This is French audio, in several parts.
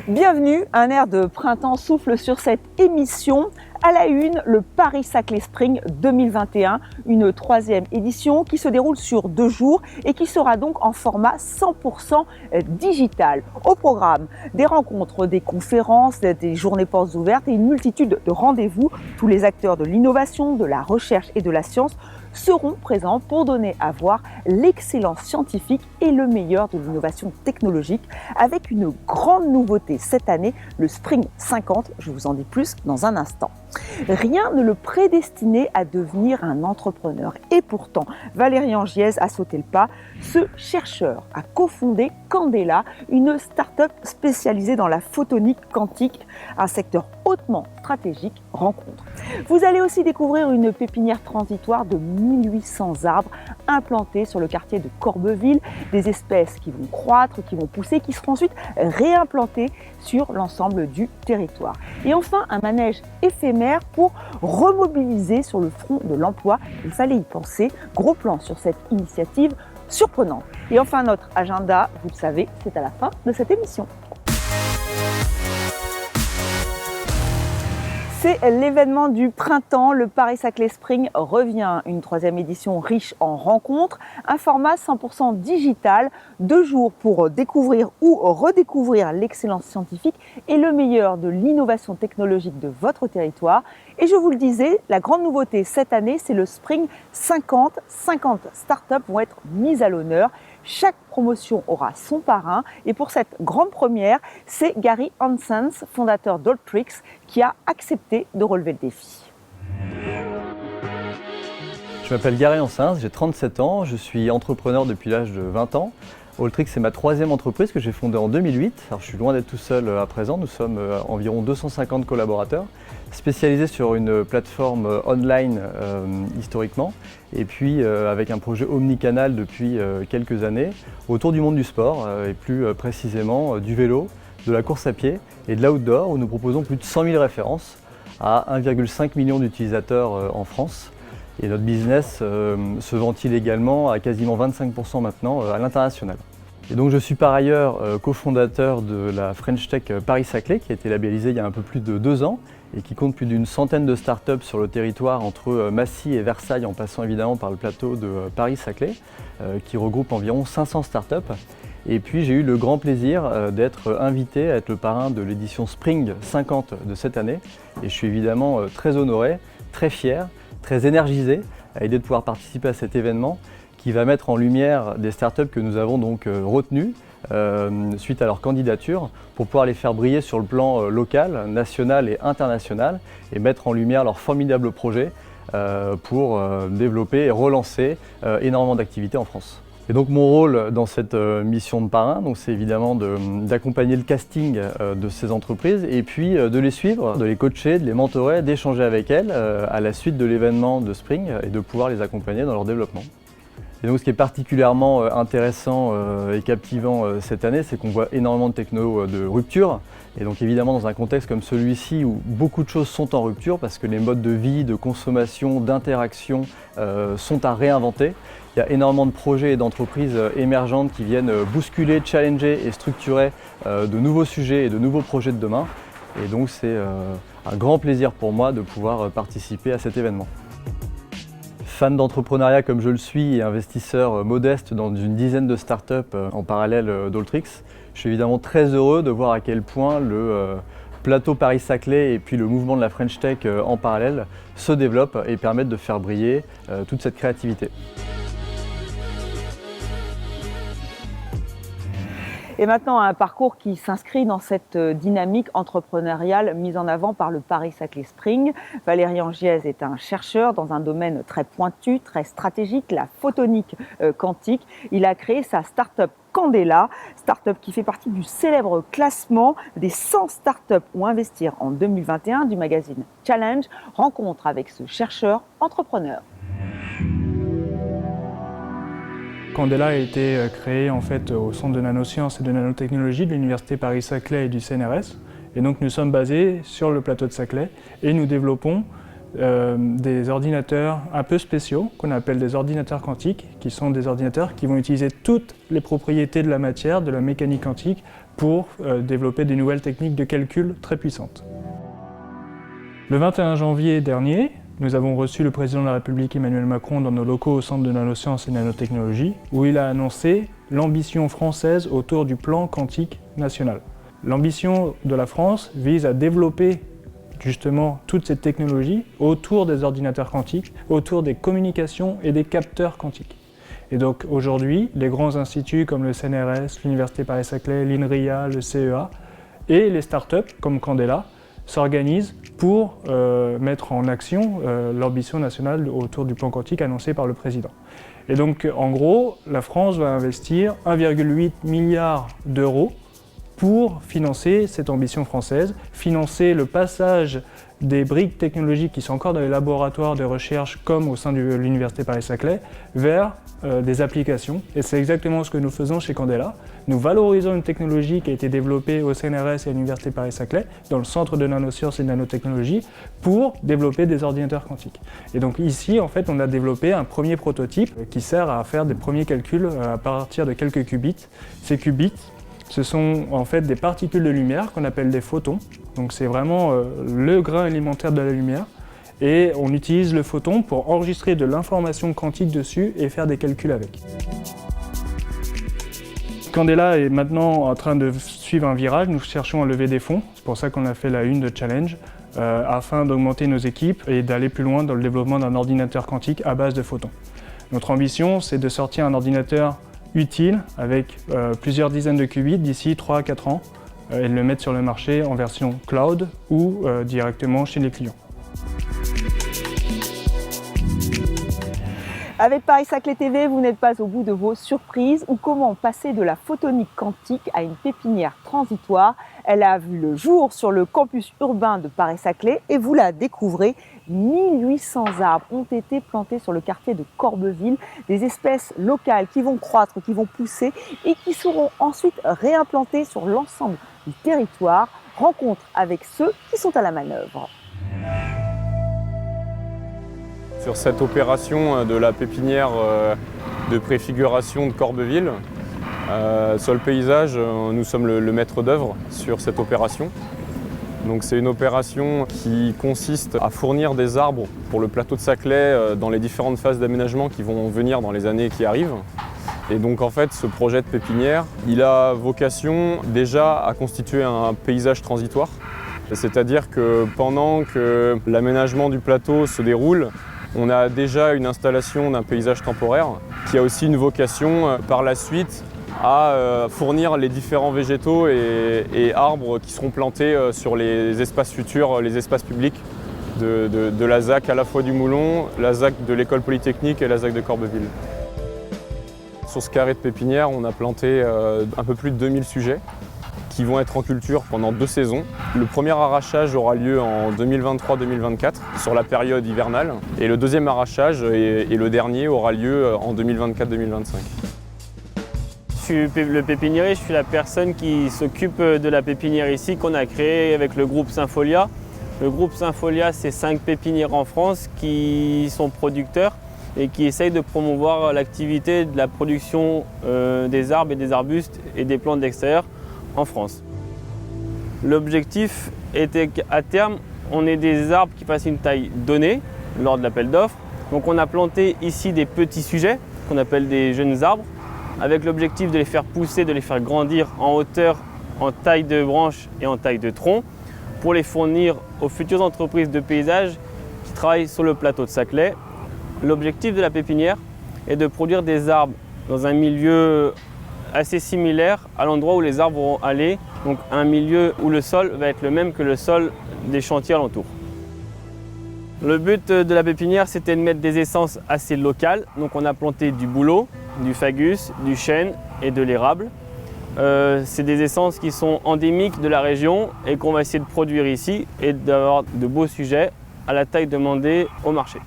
Bienvenue, un air de printemps souffle sur cette émission. À la une, le Paris-Saclay Spring 2021, une troisième édition qui se déroule sur 2 jours et qui sera donc en format 100% digital. Au programme, des rencontres, des conférences, des journées portes ouvertes et une multitude de rendez-vous. Tous les acteurs de l'innovation, de la recherche et de la science seront présents pour donner à voir l'excellence scientifique et le meilleur de l'innovation technologique avec une grande nouveauté cette année, le Spring 50. Je vous en dis plus dans un instant. Rien ne le prédestinait à devenir un entrepreneur. Et pourtant, Valérie Angiez a sauté le pas. Ce chercheur a cofondé Candela, une start-up spécialisée dans la photonique quantique, un secteur hautement stratégique rencontre. Vous allez aussi découvrir une pépinière transitoire de 1800 arbres implantés sur le quartier de Corbeville, des espèces qui vont croître, qui vont pousser, qui seront ensuite réimplantées sur l'ensemble du territoire. Et enfin, un manège éphémère pour remobiliser sur le front de l'emploi. Il fallait y penser. Gros plan sur cette initiative surprenante. Et enfin, notre agenda, vous le savez, c'est à la fin de cette émission. C'est l'événement du printemps, le Paris-Saclay Spring revient, une troisième édition riche en rencontres, un format 100% digital, 2 jours pour découvrir ou redécouvrir l'excellence scientifique et le meilleur de l'innovation technologique de votre territoire. Et je vous le disais, la grande nouveauté cette année, c'est le Spring 50. 50 startups vont être mises à l'honneur. Chaque promotion aura son parrain et pour cette grande première, c'est Gary Hansens, fondateur d'Altrix, qui a accepté de relever le défi. Je m'appelle Gary Hansens, j'ai 37 ans, je suis entrepreneur depuis l'âge de 20 ans. Altrix, c'est ma 3e entreprise que j'ai fondée en 2008. Alors, je suis loin d'être tout seul à présent, nous sommes environ 250 collaborateurs, spécialisés sur une plateforme online historiquement, et puis avec un projet omnicanal depuis quelques années autour du monde du sport, et plus précisément du vélo, de la course à pied et de l'outdoor, où nous proposons plus de 100 000 références à 1,5 million d'utilisateurs en France. Et notre business se ventile également à quasiment 25% maintenant à l'international. Et donc je suis par ailleurs cofondateur de la French Tech Paris-Saclay qui a été labellisée il y a un peu plus de 2 ans et qui compte plus d'une centaine de startups sur le territoire entre Massy et Versailles en passant évidemment par le plateau de Paris-Saclay qui regroupe environ 500 startups. Et puis j'ai eu le grand plaisir d'être invité à être le parrain de l'édition Spring 50 de cette année et je suis évidemment très honoré, très fier, très énergisé à l'idée de pouvoir participer à cet événement qui va mettre en lumière des startups que nous avons donc retenues suite à leur candidature pour pouvoir les faire briller sur le plan local, national et international et mettre en lumière leurs formidables projets pour développer et relancer énormément d'activités en France. Et donc mon rôle dans cette mission de parrain, c'est évidemment d'accompagner le casting de ces entreprises et puis de les suivre, de les coacher, de les mentorer, d'échanger avec elles à la suite de l'événement de Spring et de pouvoir les accompagner dans leur développement. Et donc ce qui est particulièrement intéressant et captivant cette année, c'est qu'on voit énormément de techno de rupture. Et donc évidemment dans un contexte comme celui-ci où beaucoup de choses sont en rupture parce que les modes de vie, de consommation, d'interaction sont à réinventer. Il y a énormément de projets et d'entreprises émergentes qui viennent bousculer, challenger et structurer de nouveaux sujets et de nouveaux projets de demain. Et donc c'est un grand plaisir pour moi de pouvoir participer à cet événement. Fan d'entrepreneuriat comme je le suis et investisseur modeste dans une dizaine de startups en parallèle d'Altrix, je suis évidemment très heureux de voir à quel point le plateau Paris-Saclay et puis le mouvement de la French Tech en parallèle se développent et permettent de faire briller toute cette créativité. Et maintenant, un parcours qui s'inscrit dans cette dynamique entrepreneuriale mise en avant par le Paris-Saclay Spring. Valérie Angiez est un chercheur dans un domaine très pointu, très stratégique, la photonique quantique. Il a créé sa start-up Candela, start-up qui fait partie du célèbre classement des 100 startups où investir en 2021 du magazine Challenge. Rencontre avec ce chercheur entrepreneur. Candela a été créé en fait au Centre de nanosciences et de nanotechnologie de l'Université Paris-Saclay et du CNRS. Et donc nous sommes basés sur le plateau de Saclay et nous développons des ordinateurs un peu spéciaux qu'on appelle des ordinateurs quantiques, qui sont des ordinateurs qui vont utiliser toutes les propriétés de la matière, de la mécanique quantique, pour développer des nouvelles techniques de calcul très puissantes. Le 21 janvier dernier, nous avons reçu le président de la République Emmanuel Macron dans nos locaux au Centre de nanosciences et nanotechnologie, où il a annoncé l'ambition française autour du plan quantique national. L'ambition de la France vise à développer justement toute cette technologie autour des ordinateurs quantiques, autour des communications et des capteurs quantiques. Et donc aujourd'hui, les grands instituts comme le CNRS, l'Université Paris-Saclay, l'INRIA, le CEA et les startups comme Candela s'organisent pour mettre en action l'ambition nationale autour du plan quantique annoncé par le président. Et donc en gros, la France va investir 1,8 milliard d'euros pour financer cette ambition française, financer le passage des briques technologiques qui sont encore dans les laboratoires de recherche comme au sein de l'Université Paris-Saclay vers des applications. Et c'est exactement ce que nous faisons chez Candela. Nous valorisons une technologie qui a été développée au CNRS et à l'Université Paris-Saclay, dans le Centre de nanosciences et de nanotechnologie, pour développer des ordinateurs quantiques. Et donc ici, en fait, on a développé un premier prototype qui sert à faire des premiers calculs à partir de quelques qubits. Ces qubits, ce sont en fait des particules de lumière qu'on appelle des photons. Donc c'est vraiment le grain élémentaire de la lumière. Et on utilise le photon pour enregistrer de l'information quantique dessus et faire des calculs avec. Candela est maintenant en train de suivre un virage. Nous cherchons à lever des fonds. C'est pour ça qu'on a fait la une de Challenge, afin d'augmenter nos équipes et d'aller plus loin dans le développement d'un ordinateur quantique à base de photons. Notre ambition, c'est de sortir un ordinateur utile avec plusieurs dizaines de qubits d'ici 3 à 4 ans et de le mettre sur le marché en version cloud ou directement chez les clients. Avec Paris-Saclay TV, vous n'êtes pas au bout de vos surprises ou comment passer de la photonique quantique à une pépinière transitoire. Elle a vu le jour sur le campus urbain de Paris-Saclay et vous la découvrez. 1800 arbres ont été plantés sur le quartier de Corbeville, des espèces locales qui vont croître, qui vont pousser et qui seront ensuite réimplantées sur l'ensemble du territoire. Rencontre avec ceux qui sont à la manœuvre. Sur cette opération de la pépinière de préfiguration de Corbeville, sur le paysage, nous sommes le maître d'œuvre sur cette opération. Donc c'est une opération qui consiste à fournir des arbres pour le plateau de Saclay dans les différentes phases d'aménagement qui vont venir dans les années qui arrivent. Et donc en fait, ce projet de pépinière, il a vocation déjà à constituer un paysage transitoire. C'est-à-dire que pendant que l'aménagement du plateau se déroule, on a déjà une installation d'un paysage temporaire qui a aussi une vocation par la suite à fournir les différents végétaux et arbres qui seront plantés sur les espaces futurs, les espaces publics de la ZAC à la fois du Moulon, la ZAC de l'École Polytechnique et la ZAC de Corbeville. Sur ce carré de pépinière, on a planté un peu plus de 2000 sujets qui vont être en culture pendant 2 saisons. Le premier arrachage aura lieu en 2023-2024 sur la période hivernale et le deuxième arrachage et le dernier aura lieu en 2024-2025. Je suis le pépiniériste, je suis la personne qui s'occupe de la pépinière ici qu'on a créée avec le groupe Sympholia. Le groupe Sympholia, c'est 5 pépinières en France qui sont producteurs et qui essayent de promouvoir l'activité de la production des arbres et des arbustes et des plantes d'extérieur en France. L'objectif était qu'à terme, on ait des arbres qui fassent une taille donnée lors de l'appel d'offres. Donc on a planté ici des petits sujets qu'on appelle des jeunes arbres avec l'objectif de les faire pousser, de les faire grandir en hauteur, en taille de branche et en taille de tronc pour les fournir aux futures entreprises de paysage qui travaillent sur le plateau de Saclay. L'objectif de la pépinière est de produire des arbres dans un milieu assez similaire à l'endroit où les arbres vont aller, donc un milieu où le sol va être le même que le sol des chantiers alentours. Le but de la pépinière, c'était de mettre des essences assez locales, donc on a planté du bouleau, du fagus, du chêne et de l'érable. C'est des essences qui sont endémiques de la région et qu'on va essayer de produire ici et d'avoir de beaux sujets à la taille demandée au marché.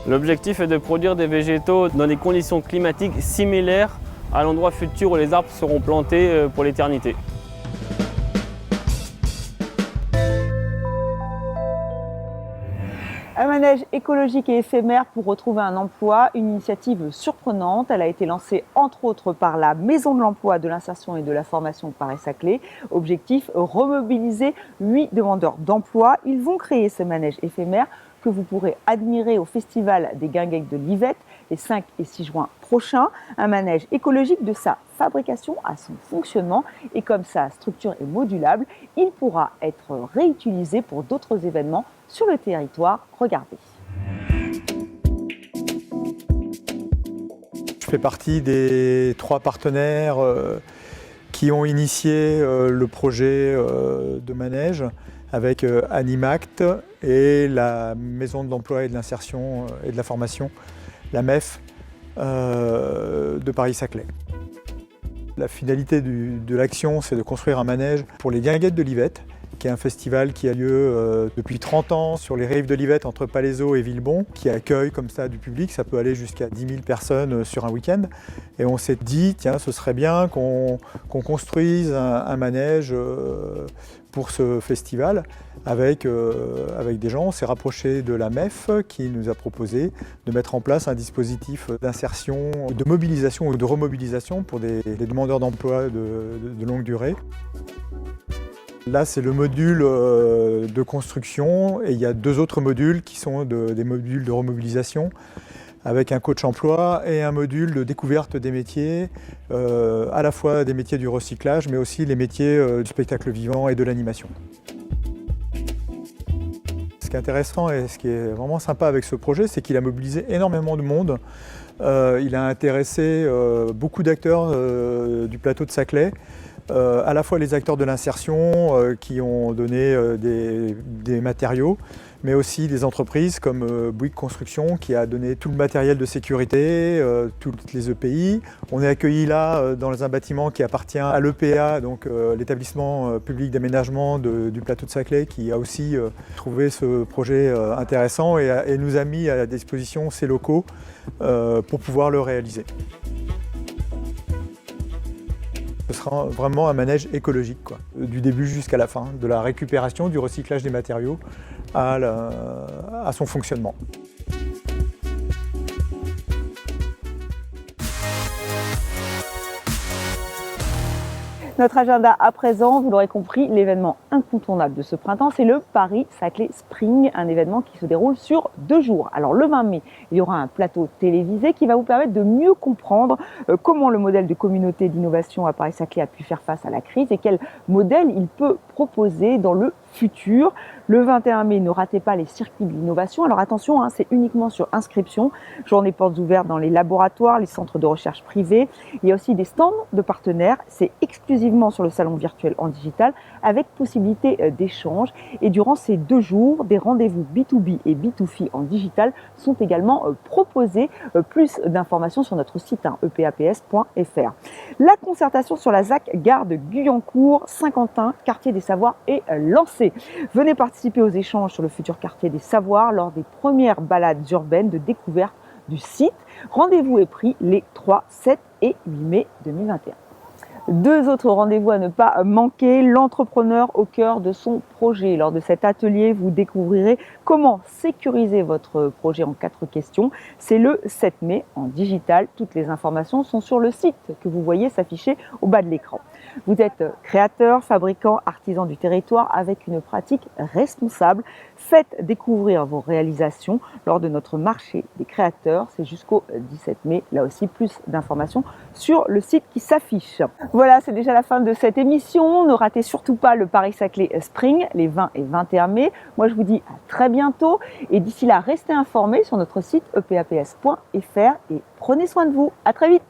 L'objectif est de produire des végétaux dans des conditions climatiques similaires à l'endroit futur où les arbres seront plantés pour l'éternité. manège écologique et éphémère pour retrouver un emploi, une initiative surprenante. Elle a été lancée entre autres par la Maison de l'Emploi, de l'Insertion et de la Formation Paris-Saclay. Objectif, remobiliser 8 demandeurs d'emploi. Ils vont créer ce manège éphémère que vous pourrez admirer au Festival des Guinguettes de l'Yvette les 5 et 6 juin prochains. Un manège écologique de sa fabrication à son fonctionnement, et comme sa structure est modulable, il pourra être réutilisé pour d'autres événements sur le territoire. Regardez. Je fais partie des 3 partenaires qui ont initié le projet de manège avec Animact et la Maison de l'Emploi et de l'Insertion et de la Formation, la MEF de Paris-Saclay. La finalité de l'action, c'est de construire un manège pour les Guinguettes de l'Yvette, qui est un festival qui a lieu depuis 30 ans sur les rives de l'Yvette entre Palaiseau et Villebon, qui accueille comme ça du public. Ça peut aller jusqu'à 10 000 personnes sur un week-end. Et on s'est dit, tiens, ce serait bien qu'on construise un manège pour ce festival avec des gens. On s'est rapproché de la MEF qui nous a proposé de mettre en place un dispositif d'insertion, de mobilisation ou de remobilisation pour des demandeurs d'emploi de longue durée. Là, c'est le module de construction et il y a 2 autres modules qui sont des modules de remobilisation avec un coach emploi et un module de découverte des métiers, à la fois des métiers du recyclage mais aussi les métiers du spectacle vivant et de l'animation. Ce qui est intéressant et ce qui est vraiment sympa avec ce projet, c'est qu'il a mobilisé énormément de monde. Il a intéressé beaucoup d'acteurs du plateau de Saclay. À la fois les acteurs de l'insertion qui ont donné des matériaux, mais aussi des entreprises comme Bouygues Construction qui a donné tout le matériel de sécurité, toutes les EPI. On est accueillis là dans un bâtiment qui appartient à l'EPA, donc l'établissement public d'aménagement du plateau de Saclay, qui a aussi trouvé ce projet intéressant et nous a mis à la disposition ses locaux pour pouvoir le réaliser. Ce sera vraiment un manège écologique, quoi. Du début jusqu'à la fin, de la récupération, du recyclage des matériaux à son fonctionnement. Notre agenda à présent, vous l'aurez compris, l'événement incontournable de ce printemps, c'est le Paris-Saclay Spring, un événement qui se déroule sur 2 jours. Alors le 20 mai, il y aura un plateau télévisé qui va vous permettre de mieux comprendre comment le modèle de communauté d'innovation à Paris-Saclay a pu faire face à la crise et quel modèle il peut proposer dans le futur. Le 21 mai, ne ratez pas les circuits de l'innovation. Alors attention, c'est uniquement sur inscription. Journée portes ouvertes dans les laboratoires, les centres de recherche privés. Il y a aussi des stands de partenaires. C'est exclusivement sur le salon virtuel en digital avec possibilité d'échange. Et durant ces 2 jours, des rendez-vous B2B et B2C en digital sont également proposés. Plus d'informations sur notre site epaps.fr. La concertation sur la ZAC gare de Guyancourt, Saint-Quentin, quartier des Savoirs est lancée. Venez participer aux échanges sur le futur quartier des Savoirs lors des premières balades urbaines de découverte du site. Rendez-vous est pris les 3, 7 et 8 mai 2021. 2 autres rendez-vous à ne pas manquer, l'entrepreneur au cœur de son projet. Lors de cet atelier, vous découvrirez comment sécuriser votre projet en 4 questions. C'est le 7 mai en digital. Toutes les informations sont sur le site que vous voyez s'afficher au bas de l'écran. Vous êtes créateur, fabricant, artisan du territoire avec une pratique responsable. Faites découvrir vos réalisations lors de notre marché des créateurs. C'est jusqu'au 17 mai. Là aussi, plus d'informations sur le site qui s'affiche. Voilà, c'est déjà la fin de cette émission. Ne ratez surtout pas le Paris-Saclay Spring les 20 et 21 mai. Moi, je vous dis à très bientôt. Et d'ici là, restez informés sur notre site epaps.fr et prenez soin de vous. À très vite.